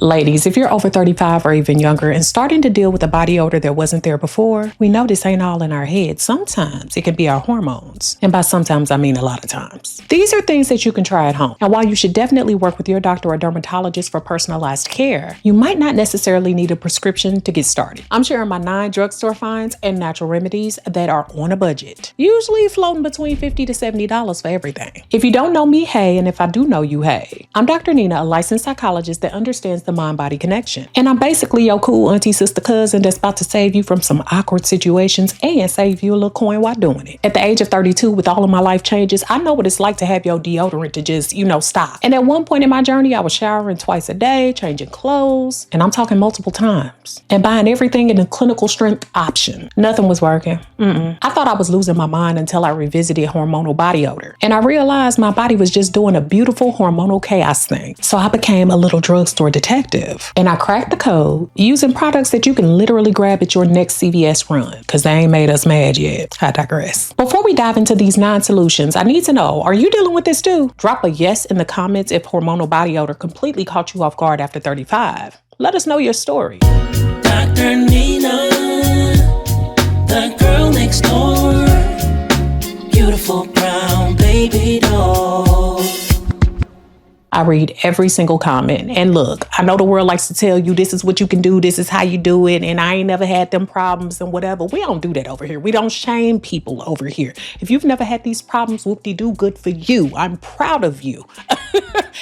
Ladies, if you're over 35 or even younger and starting to deal with a body odor that wasn't there before, we know this ain't all in our head. Sometimes it can be our hormones. And by sometimes, I mean a lot of times. These are things that you can try at home. And while you should definitely work with your doctor or dermatologist for personalized care, you might not necessarily need a prescription to get started. I'm sharing my 9 drugstore finds and natural remedies that are on a budget, usually floating between $50 to $70 for everything. If you don't know me, hey, and if I do know you, hey. I'm Dr. Nina, a licensed psychologist that understands the mind-body connection. And I'm basically your cool auntie sister cousin that's about to save you from some awkward situations and save you a little coin while doing it. At the age of 32, with all of my life changes, I know what it's like to have your deodorant to just, stop. And at one point in my journey, I was showering twice a day, changing clothes, and I'm talking multiple times, and buying everything in a clinical strength option. Nothing was working. I thought I was losing my mind until I revisited hormonal body odor. And I realized my body was just doing a beautiful hormonal chaos thing. So I became a little drugstore detective. And I cracked the code using products that you can literally grab at your next CVS run, because they ain't made us mad yet. I digress. Before we dive into these 9 solutions, I need to know, are you dealing with this too? Drop a yes in the comments if hormonal body odor completely caught you off guard after 35. Let us know your story. Dr. Nina, the girl next door, beautiful brown baby doll. I read every single comment. And look, I know the world likes to tell you this is what you can do, this is how you do it, and I ain't never had them problems and whatever. We don't do that over here. We don't shame people over here. If you've never had these problems, whoop-de-doo, good for you. I'm proud of you.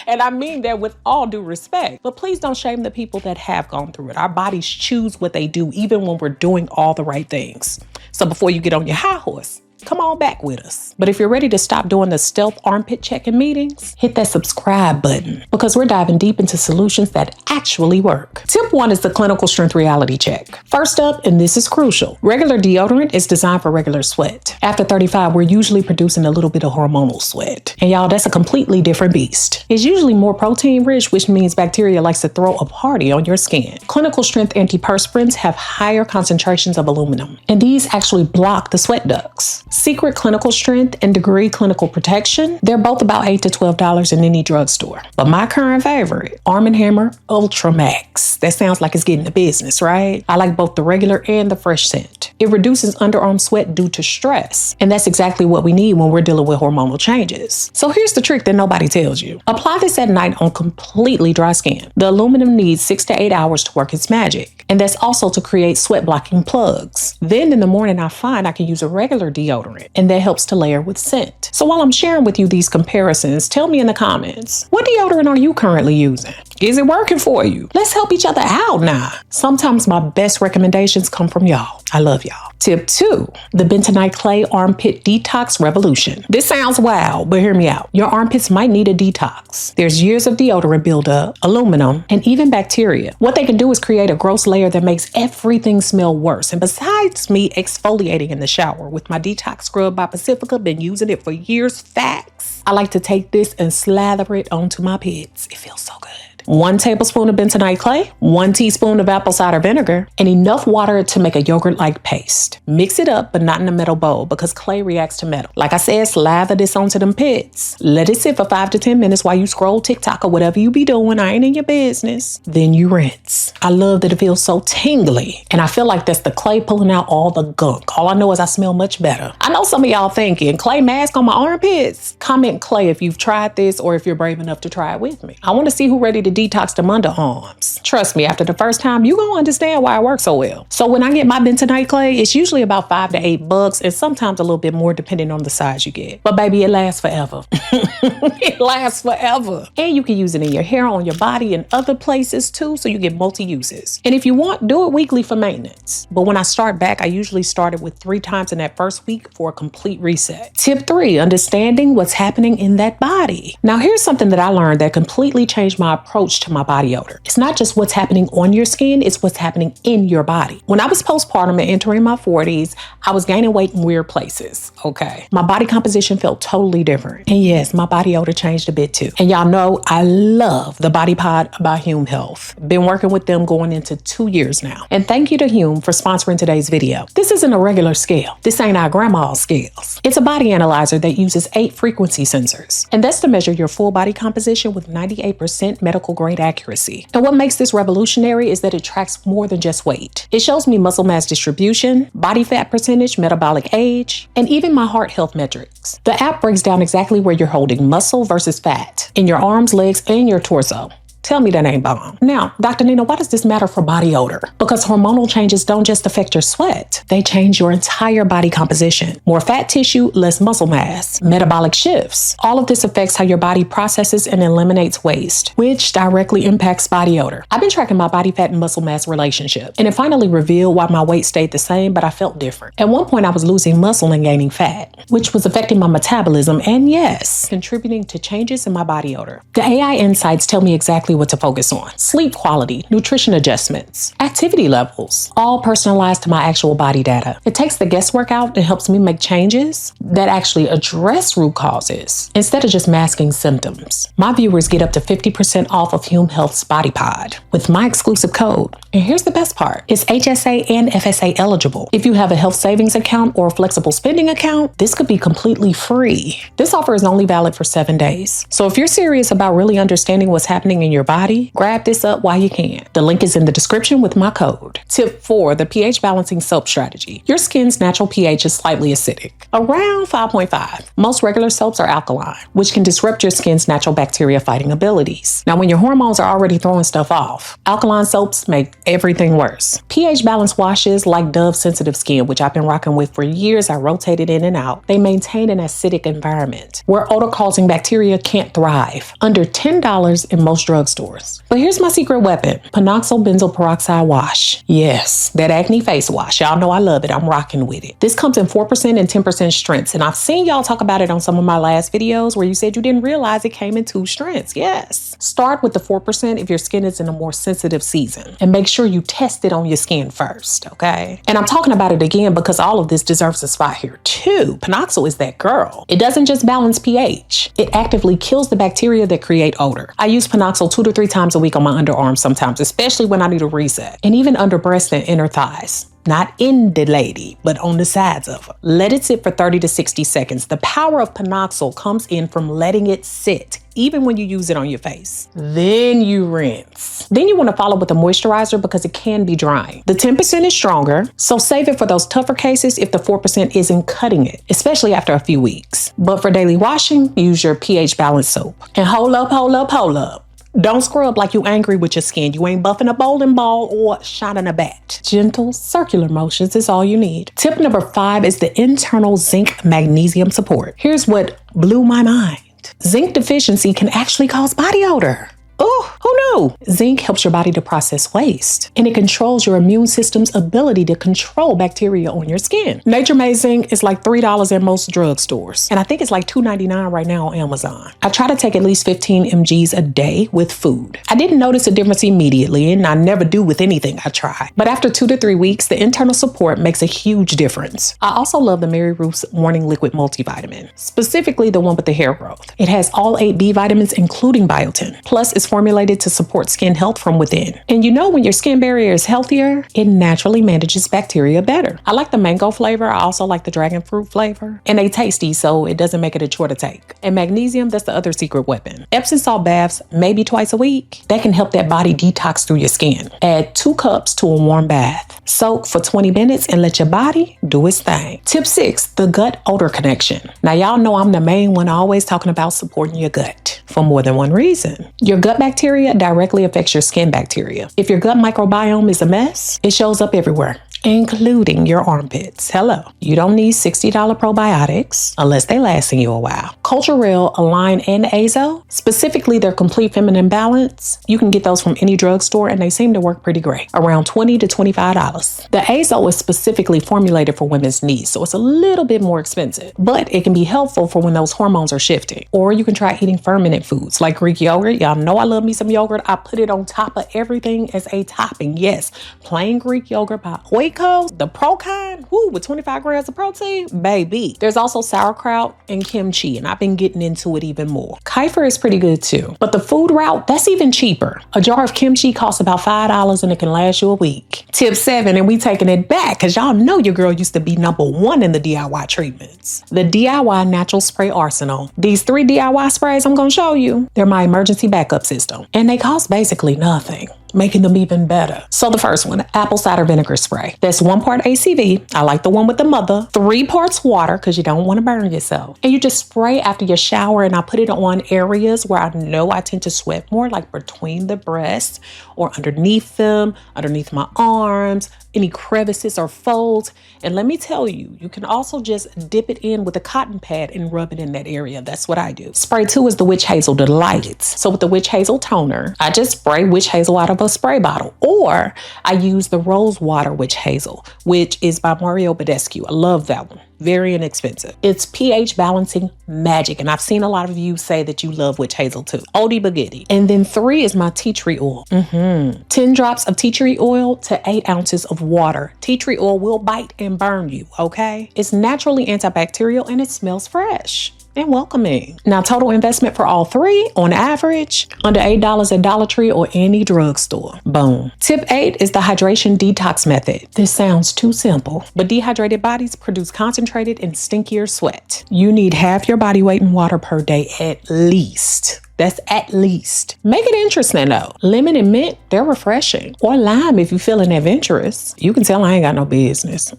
And I mean that with all due respect. But please don't shame the people that have gone through it. Our bodies choose what they do, even when we're doing all the right things. So before you get on your high horse, come on back with us. But if you're ready to stop doing the stealth armpit checking meetings, hit that subscribe button, because we're diving deep into solutions that actually work. Tip 1 is the clinical strength reality check. First up, and this is crucial, regular deodorant is designed for regular sweat. After 35, we're usually producing a little bit of hormonal sweat. And y'all, that's a completely different beast. It's usually more protein rich, which means bacteria likes to throw a party on your skin. Clinical strength antiperspirants have higher concentrations of aluminum, and these actually block the sweat ducts. Secret clinical strength and degree clinical protection, they're both about $8 to $12 in any drugstore. But my current favorite, Arm & Hammer Ultra Max. That sounds like it's getting the business, right? I like both the regular and the fresh scent. It reduces underarm sweat due to stress. And that's exactly what we need when we're dealing with hormonal changes. So here's the trick that nobody tells you. Apply this at night on completely dry skin. The aluminum needs 6 to 8 hours to work its magic. And that's also to create sweat blocking plugs. Then in the morning, I find I can use a regular deodorant, and that helps to layer with scent. So while I'm sharing with you these comparisons, tell me in the comments, what deodorant are you currently using? Is it working for you? Let's help each other out now. Sometimes my best recommendations come from y'all. I love y'all. Tip 2, the Bentonite Clay Armpit Detox Revolution. This sounds wild, but hear me out. Your armpits might need a detox. There's years of deodorant buildup, aluminum, and even bacteria. What they can do is create a gross layer that makes everything smell worse. And besides me exfoliating in the shower with my detox scrub by Pacifica, been using it for years, facts, I like to take this and slather it onto my pits. It feels so good. 1 tablespoon of bentonite clay, 1 teaspoon of apple cider vinegar, and enough water to make a yogurt-like paste. Mix it up, but not in a metal bowl, because clay reacts to metal. Like I said, slather this onto them pits. Let it sit for 5 to 10 minutes while you scroll TikTok or whatever you be doing. I ain't in your business. Then you rinse. I love that it feels so tingly, and I feel like that's the clay pulling out all the gunk. All I know is I smell much better. I know some of y'all thinking, clay mask on my armpits? Comment clay if you've tried this or if you're brave enough to try it with me. I want to see who ready to detox them underarms. Trust me, after the first time, you gonna understand why it works so well. So when I get my bentonite clay, it's usually about $5 to $8, and sometimes a little bit more depending on the size you get. But baby, it lasts forever. It lasts forever. And you can use it in your hair, on your body, and other places too, so you get multi-uses. And if you want, do it weekly for maintenance. But when I start back, I usually start it with 3 times in that first week for a complete reset. Tip 3, understanding what's happening in that body. Now here's something that I learned that completely changed my approach to my body odor. It's not just what's happening on your skin, it's what's happening in your body. When I was postpartum and entering my 40s, I was gaining weight in weird places, okay? My body composition felt totally different. And yes, my body odor changed a bit too. And y'all know I love the Body Pod by Hume Health. Been working with them going into 2 years now. And thank you to Hume for sponsoring today's video. This isn't a regular scale. This ain't our grandma's scales. It's a body analyzer that uses 8 frequency sensors. And that's to measure your full body composition with 98% medical grade accuracy. And what makes this revolutionary is that it tracks more than just weight. It shows me muscle mass distribution, body fat percentage, metabolic age, and even my heart health metrics. The app breaks down exactly where you're holding muscle versus fat in your arms, legs, and your torso. Tell me that ain't bomb. Now, Dr. Nina, why does this matter for body odor? Because hormonal changes don't just affect your sweat. They change your entire body composition. More fat tissue, less muscle mass, metabolic shifts. All of this affects how your body processes and eliminates waste, which directly impacts body odor. I've been tracking my body fat and muscle mass relationship, and it finally revealed why my weight stayed the same, but I felt different. At one point, I was losing muscle and gaining fat, which was affecting my metabolism and, yes, contributing to changes in my body odor. The AI insights tell me exactly what to focus on. Sleep quality, nutrition adjustments, activity levels, all personalized to my actual body data. It takes the guesswork out and helps me make changes that actually address root causes instead of just masking symptoms. My viewers get up to 50% off of Hume Health's Body Pod with my exclusive code. And here's the best part. It's HSA and FSA eligible. If you have a health savings account or a flexible spending account, this could be completely free. This offer is only valid for 7 days. So if you're serious about really understanding what's happening in your body, grab this up while you can. The link is in the description with my code. Tip 4, the pH balancing soap strategy. Your skin's natural pH is slightly acidic, around 5.5. Most regular soaps are alkaline, which can disrupt your skin's natural bacteria fighting abilities. Now, when your hormones are already throwing stuff off, alkaline soaps make everything worse. pH balance washes like Dove Sensitive Skin, which I've been rocking with for years, I rotated in and out. They maintain an acidic environment where odor-causing bacteria can't thrive. Under $10 in most drugstores. But here's my secret weapon, Ponox benzoyl peroxide wash. Yes, that acne face wash. Y'all know I love it. I'm rocking with it. This comes in 4% and 10% strengths. And I've seen y'all talk about it on some of my last videos where you said you didn't realize it came in 2 strengths. Yes. Start with the 4% if your skin is in a more sensitive season. And make sure you test it on your skin first, okay? And I'm talking about it again because all of this deserves a spot here too. Ponox is that girl. It doesn't just balance pH. It actively kills the bacteria that create odor. I use Ponox 2 to 3 times a week on my underarms sometimes, especially when I need a reset, and even under breast and inner thighs. Not in the lady, but on the sides of her. Let it sit for 30 to 60 seconds. The power of Ponox comes in from letting it sit, even when you use it on your face. Then you rinse. Then you want to follow with a moisturizer because it can be drying. The 10% is stronger, so save it for those tougher cases if the 4% isn't cutting it, especially after a few weeks. But for daily washing, use your pH balanced soap. And hold up. Don't scrub like you angry with your skin. You ain't buffing a bowling ball or shining a bat. Gentle circular motions is all you need. Tip number 5 is the internal zinc magnesium support. Here's what blew my mind. Zinc deficiency can actually cause body odor. Oh, who knew? Zinc helps your body to process waste, and it controls your immune system's ability to control bacteria on your skin. Nature Made Zinc is like $3 in most drugstores, and I think it's like $2.99 right now on Amazon. I try to take at least 15 mgs a day with food. I didn't notice a difference immediately, and I never do with anything I try. But after 2 to 3 weeks, the internal support makes a huge difference. I also love the Mary Ruth's Morning Liquid Multivitamin, specifically the one with the hair growth. It has all 8 B vitamins, including biotin. Plus, it's formulated to support skin health from within. And you know when your skin barrier is healthier, it naturally manages bacteria better. I like the mango flavor. I also like the dragon fruit flavor. And they tasty, so it doesn't make it a chore to take. And magnesium, that's the other secret weapon. Epsom salt baths, maybe twice a week, that can help that body detox through your skin. Add 2 cups to a warm bath. Soak for 20 minutes and let your body do its thing. Tip 6, the gut odor connection. Now y'all know I'm the main one always talking about supporting your gut for more than one reason. Your gut bacteria directly affects your skin bacteria. If your gut microbiome is a mess, it shows up everywhere, including your armpits. Hello. You don't need $60 probiotics unless they lasting you a while. Culturelle, Align, and Hazel, specifically their complete feminine balance, you can get those from any drugstore and they seem to work pretty great, around $20 to $25. The Hazel is specifically formulated for women's needs, so it's a little bit more expensive, but it can be helpful for when those hormones are shifting. Or you can try eating fermented foods like Greek yogurt. Y'all know I love me some yogurt. I put it on top of everything as a topping. Yes, plain Greek yogurt by Hoya Waco, the pro kind, with 25 grams of protein, baby. There's also sauerkraut and kimchi, and I've been getting into it even more. Kefir is pretty good too, but the food route, that's even cheaper. A jar of kimchi costs about $5 and it can last you a week. Tip 7, and we taking it back because y'all know your girl used to be #1 in the DIY treatments. The DIY Natural Spray Arsenal. These 3 DIY sprays I'm going to show you, they're my emergency backup system, and they cost basically nothing, making them even better. So the first one, apple cider vinegar spray. That's 1 part ACV. I like the one with the mother. 3 parts water because you don't want to burn yourself. And you just spray after your shower, and I put it on areas where I know I tend to sweat more, like between the breasts or underneath them, underneath my arms, any crevices or folds. And let me tell you, you can also just dip it in with a cotton pad and rub it in that area. That's what I do. Spray 2 is the Witch Hazel Delights. So with the Witch Hazel toner, I just spray Witch Hazel out of a spray bottle, or I use the Rose Water Witch Hazel, which is by Mario Badescu. I love that one. Very inexpensive. It's pH balancing magic, and I've seen a lot of you say that you love Witch Hazel too. Oldie but goodie. And then 3 is my tea tree oil. 10 drops of tea tree oil to 8 ounces of water. Tea tree oil will bite and burn you, okay? It's naturally antibacterial and it smells fresh and welcoming. Now, total investment for all 3 on average, under $8 at Dollar Tree or any drugstore. Boom. Tip 8 is the hydration detox method. This sounds too simple, but dehydrated bodies produce concentrated and stinkier sweat. You need half your body weight in water per day at least. That's at least. Make it interesting though. Lemon and mint, they're refreshing. Or lime if you're feeling adventurous. You can tell I ain't got no business.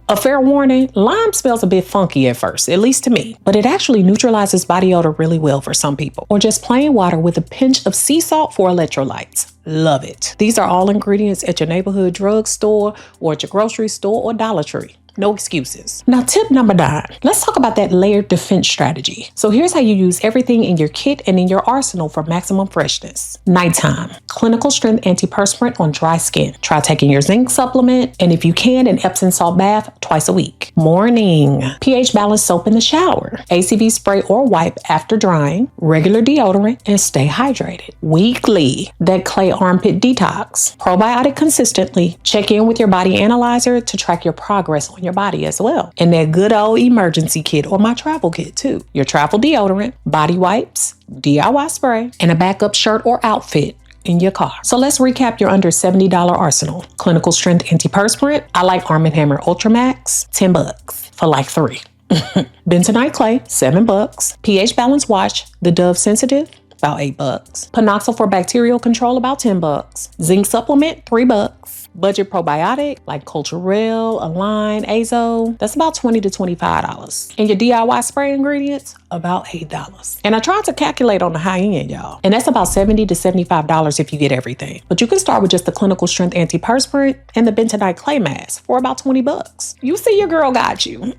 A fair warning, lime smells a bit funky at first, at least to me, but it actually neutralizes body odor really well for some people. Or just plain water with a pinch of sea salt for electrolytes. Love it. These are all ingredients at your neighborhood drugstore or at your grocery store or Dollar Tree. No excuses. Now, tip number 9. Let's talk about that layered defense strategy. So here's how you use everything in your kit and in your arsenal for maximum freshness. Nighttime. Clinical strength antiperspirant on dry skin. Try taking your zinc supplement, and if you can, an Epsom salt bath twice a week. Morning. pH balanced soap in the shower. ACV spray or wipe after drying. Regular deodorant, and stay hydrated. Weekly. That clay armpit detox. Probiotic consistently. Check in with your body analyzer to track your progress on your body as well. And that good old emergency kit or my travel kit too. Your travel deodorant, body wipes, DIY spray, and a backup shirt or outfit in your car. So let's recap your under $70 arsenal. Clinical strength antiperspirant. I like Arm & Hammer Ultra Max, $10 for like 3. Bentonite clay, $7. pH balance wash, the Dove Sensitive, about $8. Ponox for bacterial control, about $10. Zinc supplement, $3. Budget probiotic like Culturelle, Align, Hazel, that's about $20 to $25. And your DIY spray ingredients, about $8. And I tried to calculate on the high end, y'all. And that's about $70 to $75 if you get everything. But you can start with just the clinical strength antiperspirant and the bentonite clay mask for about $20. You see, your girl got you.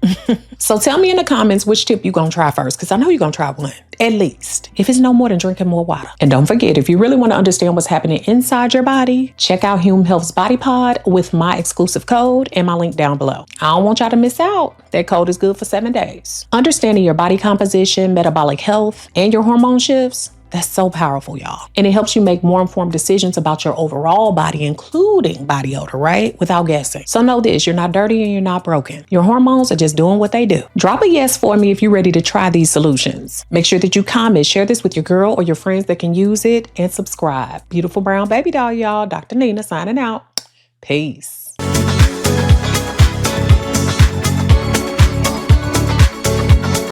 So tell me in the comments which tip you gonna try first, because I know you're gonna try one, at least. If it's no more than drinking more water. And don't forget, if you really want to understand what's happening inside your body, check out Hume Health's Body Pod with my exclusive code and my link down below. I don't want y'all to miss out. That code is good for 7 days. Understanding your body composition, metabolic health, and your hormone shifts, that's so powerful, y'all. And it helps you make more informed decisions about your overall body, including body odor, right? Without guessing. So know this, you're not dirty and you're not broken. Your hormones are just doing what they do. Drop a yes for me if you're ready to try these solutions. Make sure that you comment, share this with your girl or your friends that can use it, and subscribe. Beautiful Brown Baby Doll, y'all. Dr. Nina signing out. Peace.